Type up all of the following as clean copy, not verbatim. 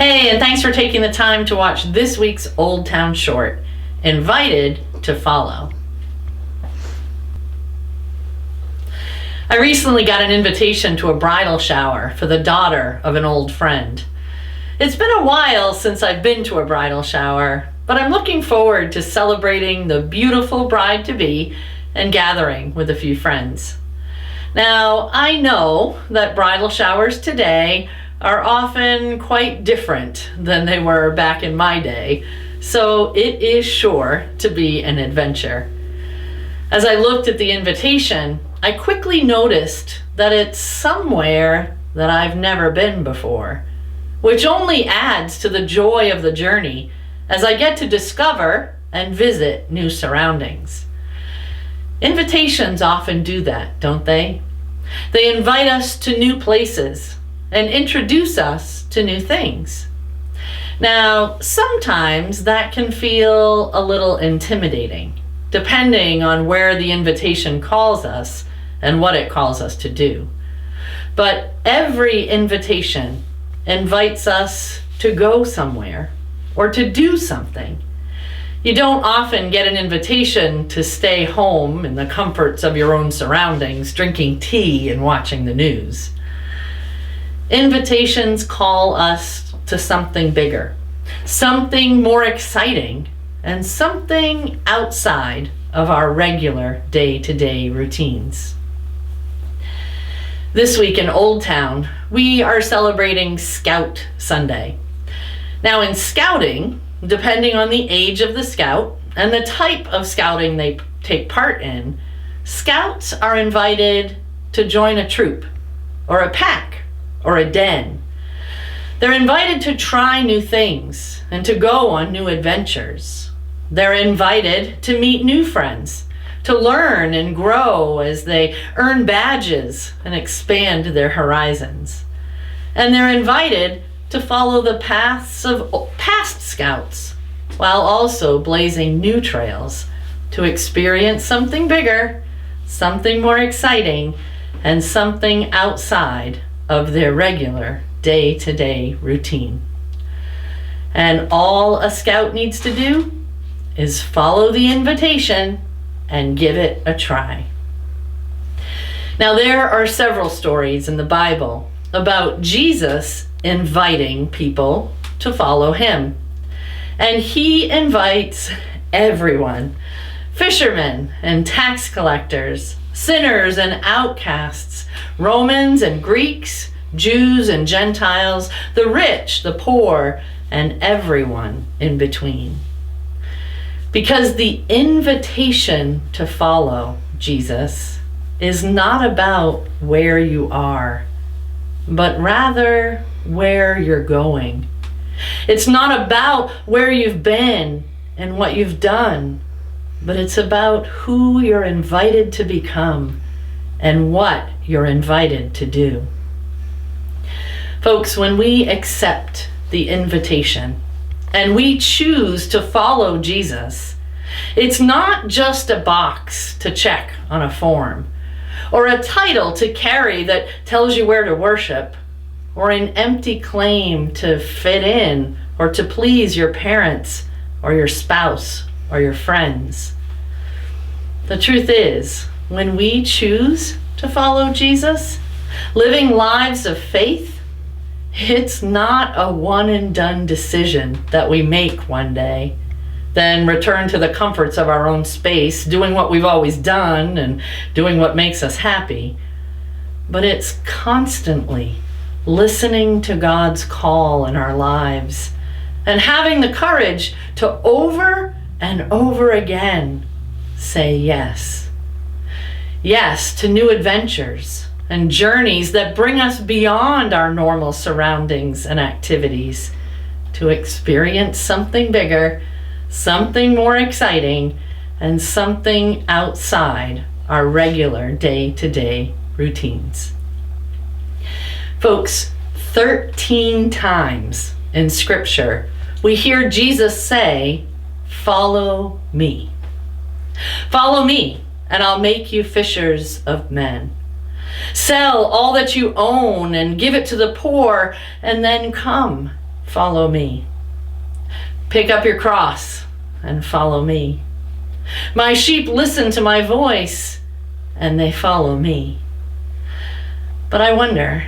Hey, and thanks for taking the time to watch this week's Oldtown short, Invited to Follow. I recently got an invitation to a bridal shower for the daughter of an old friend. It's been a while since I've been to a bridal shower, but I'm looking forward to celebrating the beautiful bride-to-be and gathering with a few friends. Now, I know that bridal showers today are often quite different than they were back in my day, so it is sure to be an adventure. As I looked at the invitation, I quickly noticed that it's somewhere that I've never been before, which only adds to the joy of the journey as I get to discover and visit new surroundings. Invitations often do that, don't they? They invite us to new places and introduce us to new things. Now, sometimes that can feel a little intimidating, depending on where the invitation calls us and what it calls us to do. But every invitation invites us to go somewhere or to do something. You don't often get an invitation to stay home in the comforts of your own surroundings, drinking tea and watching the news. Invitations call us to something bigger, something more exciting, and something outside of our regular day-to-day routines. This week in Oldtown, we are celebrating Scout Sunday. Now in scouting, depending on the age of the scout and the type of scouting they take part in, scouts are invited to join a troop or a pack or a den. They're invited to try new things and to go on new adventures. They're invited to meet new friends, to learn and grow as they earn badges and expand their horizons. And they're invited to follow the paths of past scouts while also blazing new trails to experience something bigger, something more exciting, and something outside of their regular day-to-day routine. And all a scout needs to do is follow the invitation and give it a try. Now, there are several stories in the Bible about Jesus inviting people to follow him. And he invites everyone, fishermen and tax collectors, sinners and outcasts, Romans and Greeks, Jews and Gentiles, the rich, the poor, and everyone in between. Because the invitation to follow Jesus is not about where you are, but rather where you're going. It's not about where you've been and what you've done, but it's about who you're invited to become and what you're invited to do. Folks, when we accept the invitation and we choose to follow Jesus, it's not just a box to check on a form, or a title to carry that tells you where to worship, or an empty claim to fit in or to please your parents or your spouse or your friends. The truth is, when we choose to follow Jesus, living lives of faith, it's not a one and done decision that we make one day, then return to the comforts of our own space, doing what we've always done and doing what makes us happy. But it's constantly listening to God's call in our lives and having the courage to over and over again say yes. Yes to new adventures and journeys that bring us beyond our normal surroundings and activities to experience something bigger, something more exciting, and something outside our regular day-to-day routines. Folks, 13 times in Scripture, we hear Jesus say, "Follow me. Follow me, and I'll make you fishers of men. Sell all that you own and give it to the poor, and then come, follow me. Pick up your cross and follow me. My sheep listen to my voice and they follow me. But I wonder,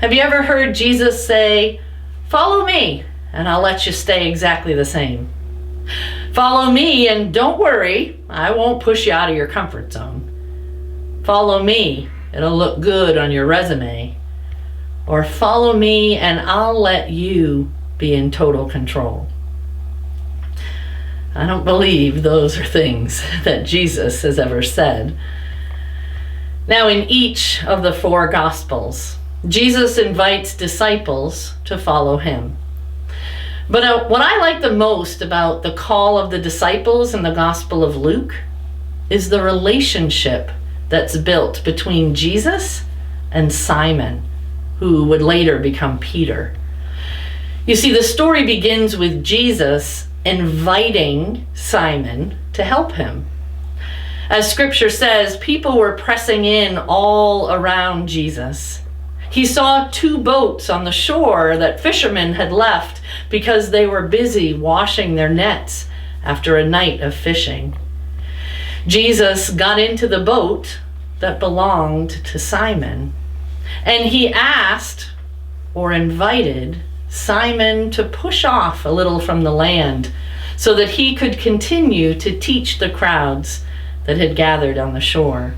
have you ever heard Jesus say, follow me and I'll let you stay exactly the same? Follow me and don't worry, I won't push you out of your comfort zone. Follow me, it'll look good on your resume. Or follow me and I'll let you be in total control. I don't believe those are things that Jesus has ever said. Now, in each of the 4 Gospels, Jesus invites disciples to follow him. But what I like the most about the call of the disciples in the Gospel of Luke is the relationship that's built between Jesus and Simon, who would later become Peter. You see, the story begins with Jesus inviting Simon to help him. As scripture says, people were pressing in all around Jesus. He saw 2 boats on the shore that fishermen had left because they were busy washing their nets after a night of fishing. Jesus got into the boat that belonged to Simon, and he asked or invited Simon to push off a little from the land so that he could continue to teach the crowds that had gathered on the shore.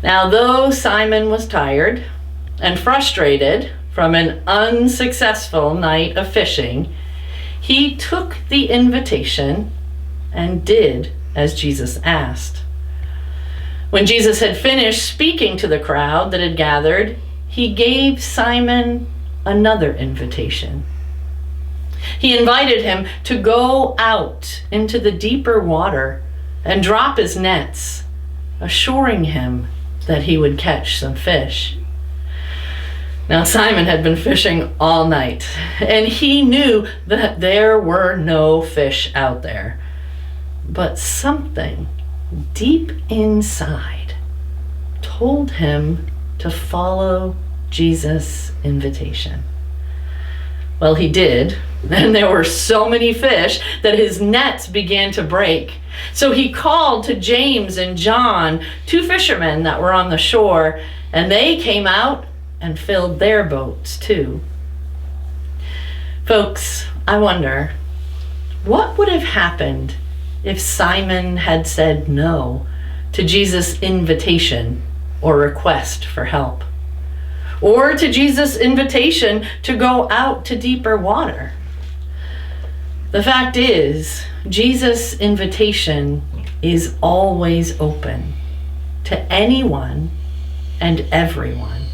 Now, though Simon was tired and frustrated from an unsuccessful night of fishing, he took the invitation and did as Jesus asked. When Jesus had finished speaking to the crowd that had gathered, he gave Simon another invitation. He invited him to go out into the deeper water and drop his nets, assuring him that he would catch some fish. Now, Simon had been fishing all night, and he knew that there were no fish out there. But something deep inside told him to follow Jesus' invitation. Well, he did, and there were so many fish that his nets began to break. So he called to James and John, 2 fishermen that were on the shore, and they came out and filled their boats too. Folks, I wonder, what would have happened if Simon had said no to Jesus' invitation or request for help? Or to Jesus' invitation to go out to deeper water? The fact is, Jesus' invitation is always open to anyone and everyone.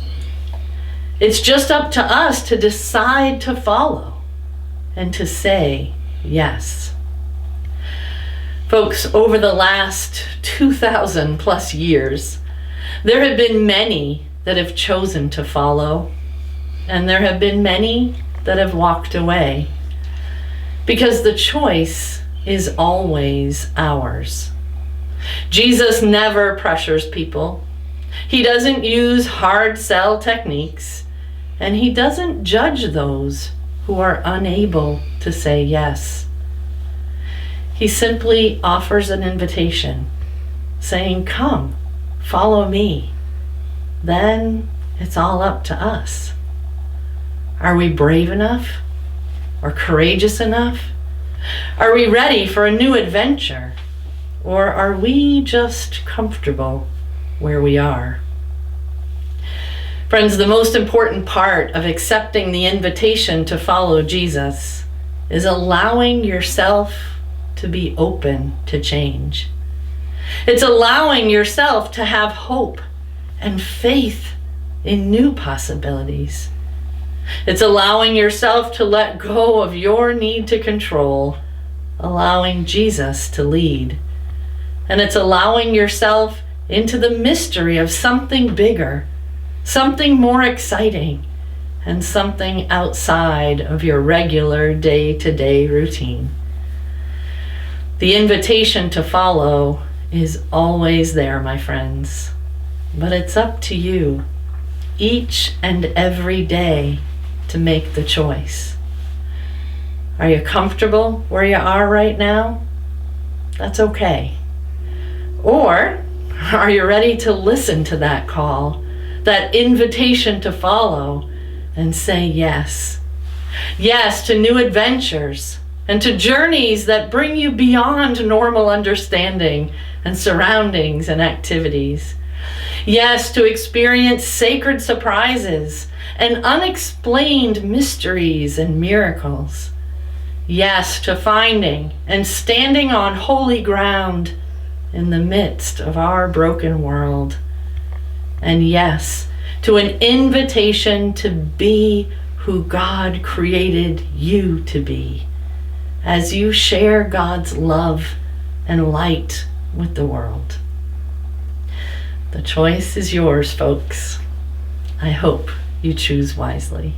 It's just up to us to decide to follow and to say yes. Folks, over the last 2,000 plus years, there have been many that have chosen to follow, and there have been many that have walked away, because the choice is always ours. Jesus never pressures people. He doesn't use hard sell techniques, and he doesn't judge those who are unable to say yes. He simply offers an invitation, saying, "Come, follow me." Then it's all up to us. Are we brave enough or courageous enough? Are we ready for a new adventure? Or are we just comfortable where we are? Friends, the most important part of accepting the invitation to follow Jesus is allowing yourself to be open to change. It's allowing yourself to have hope and faith in new possibilities. It's allowing yourself to let go of your need to control, allowing Jesus to lead. And it's allowing yourself into the mystery of something bigger, something more exciting, and something outside of your regular day-to-day routine. The invitation to follow is always there, my friends. But it's up to you each and every day to make the choice. Are you comfortable where you are right now? That's okay. Or are you ready to listen to that call, that invitation to follow, and say yes? Yes to new adventures and to journeys that bring you beyond normal understanding and surroundings and activities. Yes to experience sacred surprises and unexplained mysteries and miracles. Yes to finding and standing on holy ground in the midst of our broken world. And yes to an invitation to be who God created you to be, as you share God's love and light with the world. The choice is yours, folks. I hope you choose wisely.